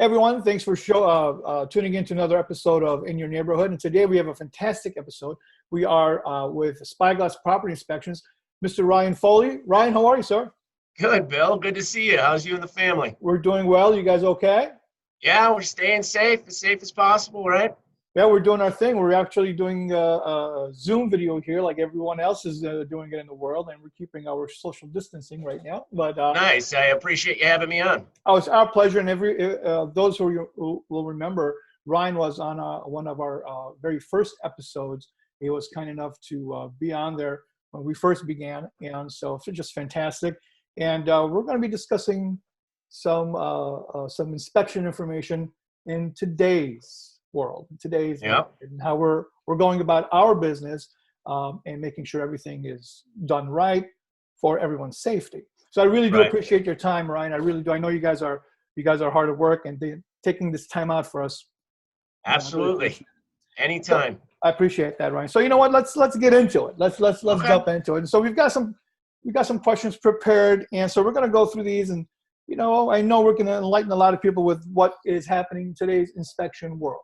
Everyone, thanks for tuning in to another episode of In Your Neighborhood. And today we have a fantastic episode. We are with Spyglass Property Inspections, Mr. Ryan Foley. Ryan, how are you, sir? Good, Bill. Good to see you. How's you and the family? We're doing well. You guys okay? Yeah, we're staying safe, as safe as possible, right? Yeah, we're doing our thing. We're actually doing a Zoom video here like everyone else is doing it in the world, and we're keeping our social distancing right now. But nice. I appreciate you having me on. Oh, it's our pleasure. And those who will remember, Ryan was on one of our very first episodes. He was kind enough to be on there when we first began, and so it's just fantastic. And we're going to be discussing some inspection information in today's world, and how we're going about our business and making sure everything is done right for everyone's safety. So I really do appreciate your time, Ryan. I really do. I know you guys are hard at work and taking this time out for us. Absolutely, really anytime. So I appreciate that, Ryan. So you know what? Let's get into it. Let's jump into it. And so we've got some questions prepared, and so we're going to go through these. And I know we're going to enlighten a lot of people with what is happening in today's inspection world.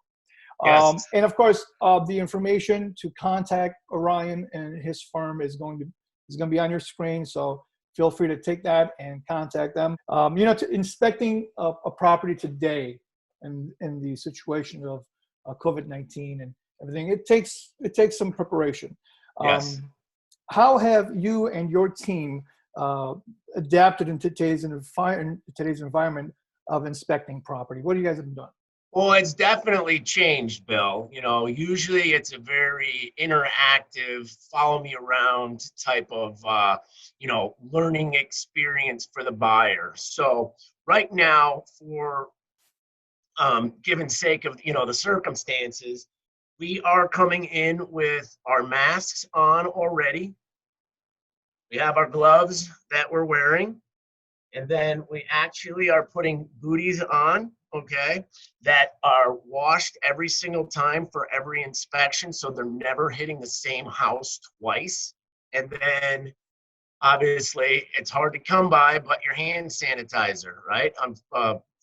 Yes. And of course, the information to contact Orion and his firm is going to be on your screen. So feel free to take that and contact them. Inspecting a property today and in the situation of COVID-19 and everything, it takes some preparation. Yes. How have you and your team adapted in today's environment of inspecting property? What do you guys have done? Well, it's definitely changed, Bill. Usually it's a very interactive, follow me around type of, learning experience for the buyer. So right now, for given sake of, the circumstances, we are coming in with our masks on already. We have our gloves that we're wearing, and then we actually are putting booties on, that are washed every single time for every inspection, so they're never hitting the same house twice. And then obviously it's hard to come by, but your hand sanitizer, right?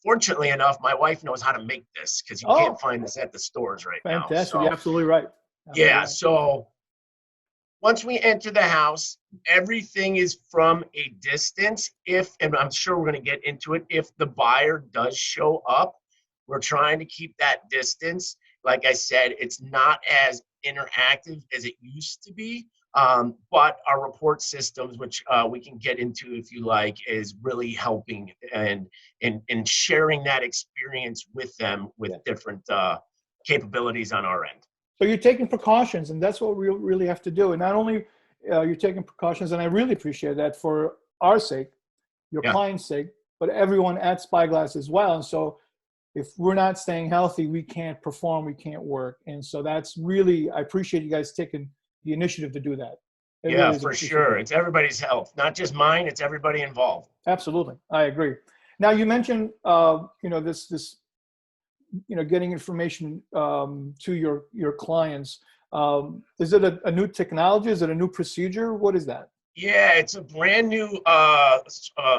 Fortunately enough, my wife knows how to make this because you can't find this at the stores right now. Fantastic. So, you're absolutely right. So once we enter the house, everything is from a distance. And I'm sure we're going to get into it, if the buyer does show up, we're trying to keep that distance. Like I said, it's not as interactive as it used to be, but our report systems, which we can get into if you like, is really helping and sharing that experience with them with different capabilities on our end. So you're taking precautions, and that's what we really have to do. And not only you're taking precautions, and I really appreciate that for our sake, your client's sake, but everyone at Spyglass as well. And so if we're not staying healthy, we can't perform, we can't work. And so that's really, I appreciate you guys taking the initiative to do that. Yeah, for sure. It's everybody's health, not just mine, it's everybody involved. Absolutely. I agree. Now you mentioned, this getting information to your clients. Is it a new technology? Is it a new procedure? What is that? Yeah, it's a brand new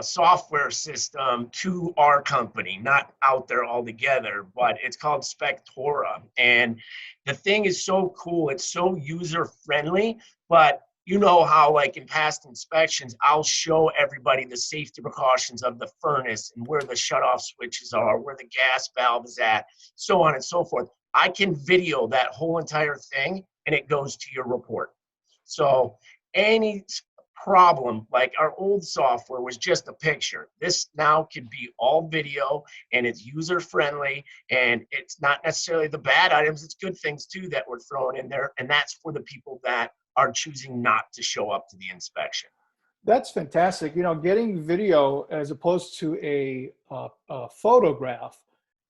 software system to our company, not out there altogether, but it's called SPECT Aura. And the thing is so cool. It's so user friendly, but you know how, like in past inspections, I'll show everybody the safety precautions of the furnace and where the shutoff switches are, where the gas valve is at, so on and so forth. I can video that whole entire thing, and it goes to your report. So any problem, like our old software was just a picture, this now could be all video, and it's user friendly, and it's not necessarily the bad items, it's good things too that we're throwing in there, and that's for the people that are choosing not to show up to the inspection. That's fantastic. Getting video as opposed to a photograph.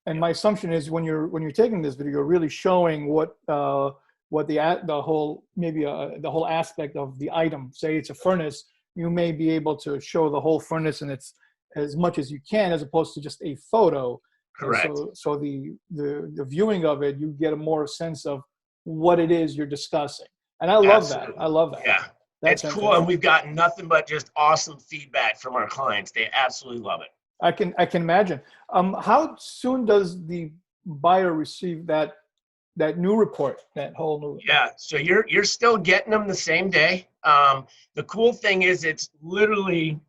And my assumption is when you're taking this video, really showing what the whole aspect of the item. Say it's a furnace, you may be able to show the whole furnace and it's as much as you can, as opposed to just a photo. Correct. So the viewing of it, you get a more sense of what it is you're discussing. And I love that. I love that. Yeah, that's cool. And we've gotten nothing but just awesome feedback from our clients. They absolutely love it. I can imagine. How soon does the buyer receive that new report, that whole new? Yeah, so you're still getting them the same day. The cool thing is it's literally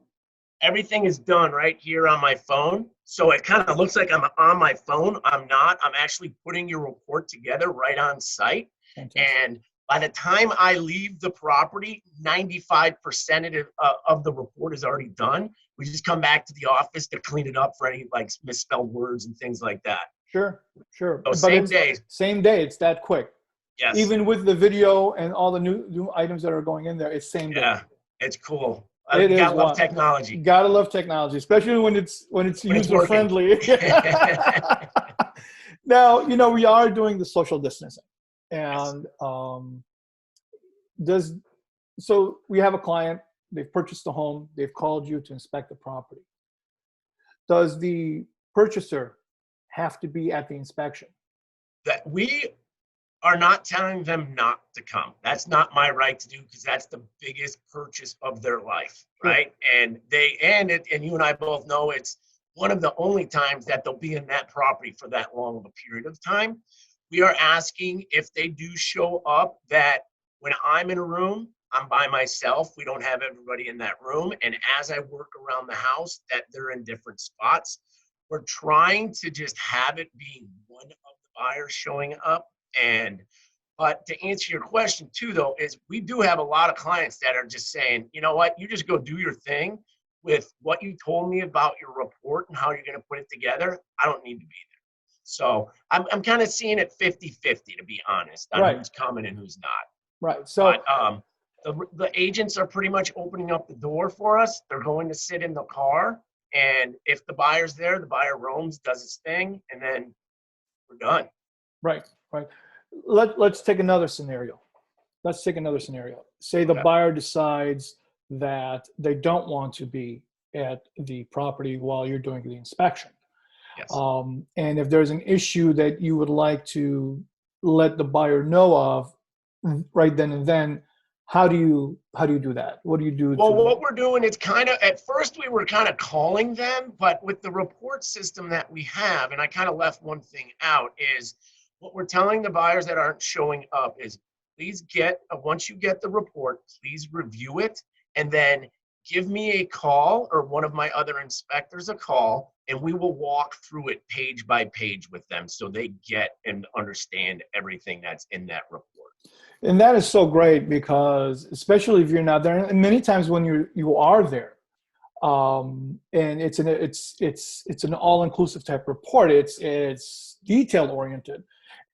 everything is done right here on my phone. So it kind of looks like I'm on my phone. I'm not. I'm actually putting your report together right on site. Fantastic. And by the time I leave the property, 95% of the report is already done. We just come back to the office to clean it up for any like misspelled words and things like that. Sure. So But same it's day. same day. It's that quick. Yes. Even with the video and all the new items that are going in there, it's same day. Yeah, it's cool. It You is gotta love technology. Gotta love technology, especially when it's user friendly. Now, we are doing the social distancing, and so we have a client. They've purchased a home. They've called you to inspect the property. Does the purchaser have to be at the inspection? That we are not telling them not to come. That's not my right to do, because that's the biggest purchase of their life, right? And and you and I both know it's one of the only times that they'll be in that property for that long of a period of time. We are asking if they do show up that when I'm in a room, I'm by myself. We don't have everybody in that room. And as I work around the house, that they're in different spots. We're trying to just have it being one of the buyers showing up. But to answer your question too, though, is we do have a lot of clients that are just saying, you know what, you just go do your thing with what you told me about your report and how you're going to put it together. I don't need to be there. So I'm kind of seeing it 50-50, to be honest, on who's coming and who's not. Right. So but, the agents are pretty much opening up the door for us. They're going to sit in the car. And if the buyer's there, the buyer roams, does his thing, and then we're done. Right. Let's take another scenario. Say the buyer decides that they don't want to be at the property while you're doing the inspection. Yes. And if there's an issue that you would like to let the buyer know of right then and then, how do you do that? What do you do? Well, what we're doing, it's kind of, at first we were kind of calling them, but with the report system that we have, and I kind of left one thing out, is what we're telling the buyers that aren't showing up is, please once you get the report, please review it, and then give me a call or one of my other inspectors a call, and we will walk through it page by page with them so they get and understand everything that's in that report. And that is so great, because especially if you're not there, and many times when you are there, and it's an all-inclusive type report, it's detail oriented,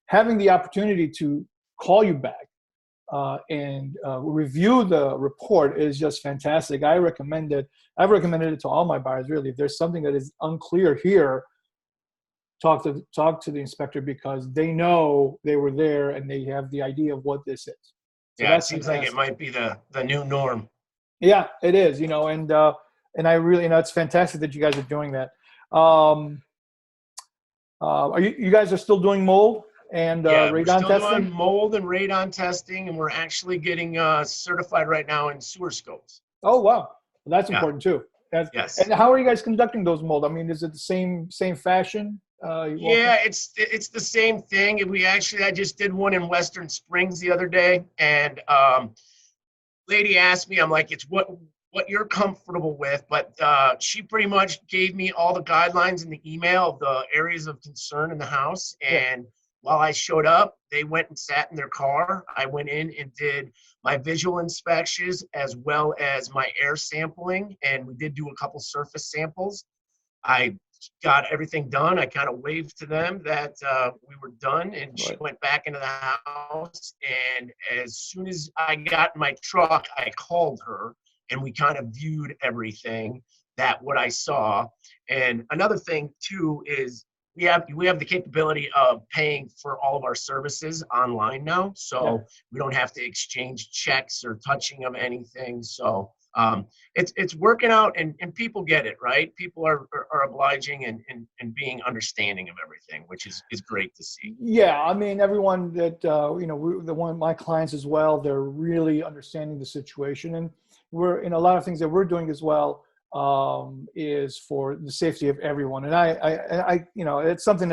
having the opportunity to call you back and review the report is just fantastic. I've recommended it to all my buyers, really. If there's something that is unclear here, talk to the inspector, because they know they were there and they have the idea of what this is. So yeah, it seems like it might be the new norm. Yeah, it is, and I really, it's fantastic that you guys are doing that. Are you guys are still doing mold and radon testing? We're still doing mold and radon testing, and we're actually getting certified right now in sewer scopes. Oh, wow. Well, that's important too. Yes. And how are you guys conducting those mold? I mean, is it the same fashion? Yeah, it's the same thing. I just did one in Western Springs the other day, and lady asked me, I'm like, it's what you're comfortable with, but she pretty much gave me all the guidelines in the email of the areas of concern in the house. And while I showed up, they went and sat in their car. I went in and did my visual inspections as well as my air sampling, and we did do a couple surface samples. I got everything done. I kind of waved to them that we were done, and she went back into the house. And as soon as I got in my truck, I called her, and we kind of viewed everything what I saw. And another thing too is we have the capability of paying for all of our services online now, so we don't have to exchange checks or touching of anything. So it's working out, and people get it, right? People are obliging and being understanding of everything, which is great to see. Yeah, I mean, everyone that my clients as well, they're really understanding the situation, and we're in a lot of things that we're doing as well. is for the safety of everyone. And it's something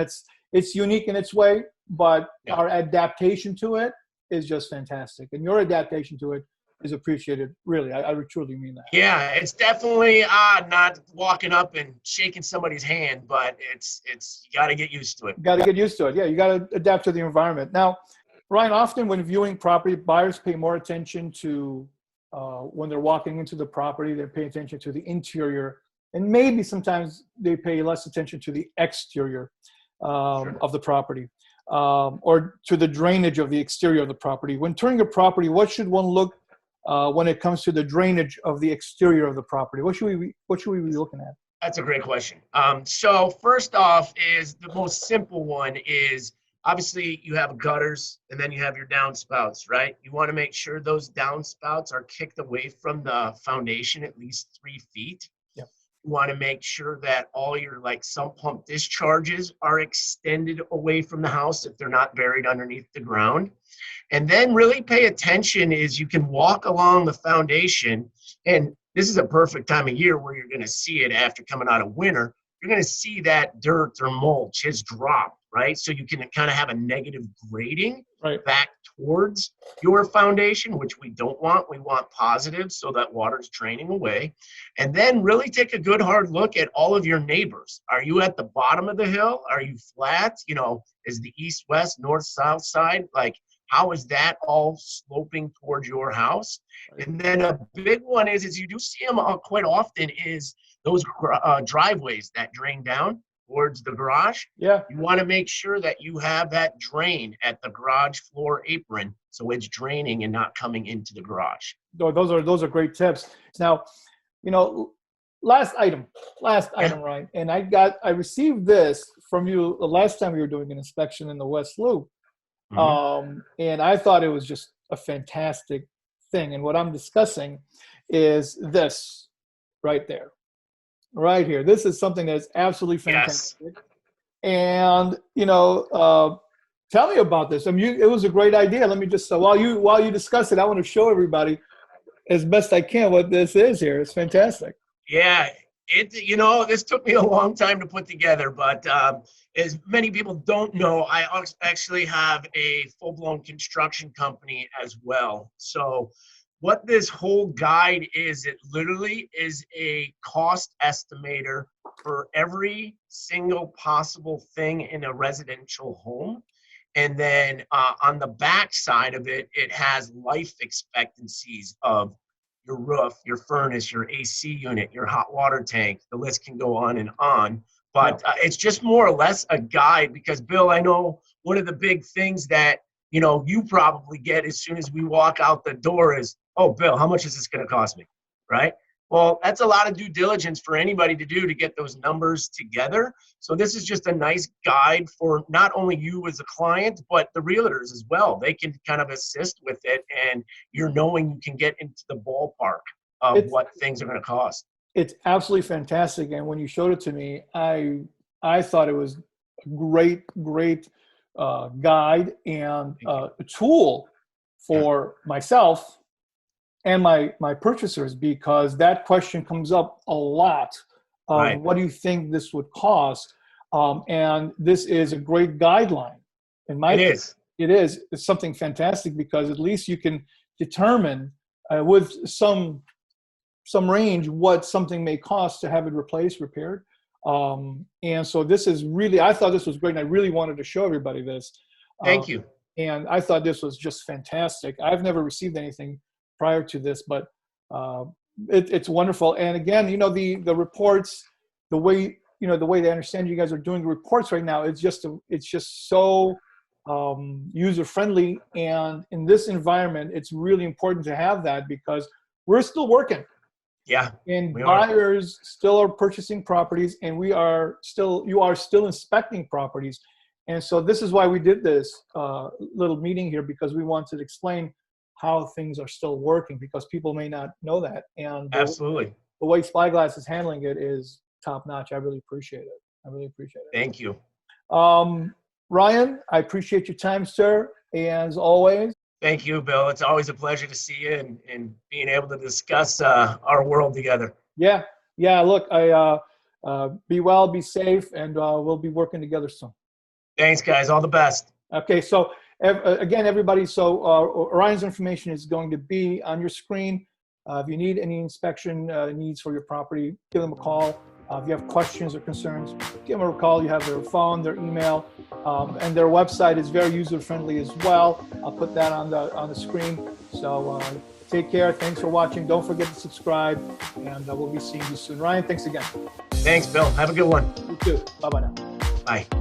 it's unique in its way, but our adaptation to it is just fantastic. And your adaptation to it is appreciated. Really, I truly mean that. Yeah, it's definitely not walking up and shaking somebody's hand, but it's you got to get used to it. You got to get used to it. Yeah, you got to adapt to the environment. Now, Ryan, often when viewing property, buyers pay more attention to when they're walking into the property, they pay attention to the interior, and maybe sometimes they pay less attention to the exterior of the property, or to the drainage of the exterior of the property. When touring a property, what should one look when it comes to the drainage of the exterior of the property? What should we be looking at? That's a great question. So first off is the most simple one is obviously you have gutters and then you have your downspouts, right? You want to make sure those downspouts are kicked away from the foundation at least 3 feet. Yep. You want to make sure that all your sump pump discharges are extended away from the house if they're not buried underneath the ground. And then really pay attention is you can walk along the foundation, and this is a perfect time of year where you're going to see it after coming out of winter. You're going to see that dirt or mulch has dropped, right? So you can kind of have a negative grading back towards your foundation, which we don't want. We want positive so that water's draining away. And then really take a good hard look at all of your neighbors. Are you at the bottom of the hill? Are you flat? Is the east, west, north, south side? How is that all sloping towards your house? And then a big one is you do see them quite often is those driveways that drain down towards the garage. Yeah. You want to make sure that you have that drain at the garage floor apron so it's draining and not coming into the garage. Those are great tips. Now, last item, right? And I received this from you the last time we were doing an inspection in the West Loop. Mm-hmm. And I thought it was just a fantastic thing. And what I'm discussing is this right there, right here. This is something that's absolutely fantastic. Yes. And, tell me about this. It was a great idea. Let me just, while you discuss it, I want to show everybody as best I can what this is here. It's fantastic. Yeah. This took me a long time to put together, but as many people don't know, I actually have a full-blown construction company as well. So what this whole guide is, it literally is a cost estimator for every single possible thing in a residential home. And then on the back side of it, it has life expectancies of your roof, your furnace, your AC unit, your hot water tank. The list can go on and on. But it's just more or less a guide because, Bill, I know one of the big things that, you probably get as soon as we walk out the door is, oh, Bill, how much is this going to cost me, right? Well, that's a lot of due diligence for anybody to do to get those numbers together. So this is just a nice guide for not only you as a client, but the realtors as well. They can kind of assist with it, and you're knowing you can get into the ballpark of what things are going to cost. It's absolutely fantastic. And when you showed it to me, I thought it was a great guide and a tool for myself and my purchasers, because that question comes up a lot. What do you think this would cost? And this is a great guideline. It is. It's something fantastic because at least you can determine with some range what something may cost to have it replaced, repaired. And so this is really, I thought this was great, and I really wanted to show everybody this. Thank you. And I thought this was just fantastic. I've never received anything prior to this, but it's wonderful. And again, the reports, the way they understand you guys are doing the reports right now, it's just so user friendly. And in this environment, it's really important to have that because we're still working. Yeah. And buyers still are purchasing properties, and you are still inspecting properties. And so this is why we did this little meeting here, because we wanted to explain how things are still working, because people may not know that. And absolutely, the way Spyglass is handling it is top notch. I really appreciate it. Thank you. Ryan, I appreciate your time, sir. As always. Thank you, Bill. It's always a pleasure to see you and being able to discuss our world together. Yeah. Yeah, look, be well, be safe, and we'll be working together soon. Thanks, guys. All the best. Okay, so again, everybody, so Orion's information is going to be on your screen. If you need any inspection needs for your property, give them a call. If you have questions or concerns, give them a call. You have their phone, their email, and their website is very user-friendly as well. I'll put that on the screen. So take care. Thanks for watching. Don't forget to subscribe, and we'll be seeing you soon. Ryan, thanks again. Thanks, Bill. Have a good one. You too. Bye-bye now. Bye.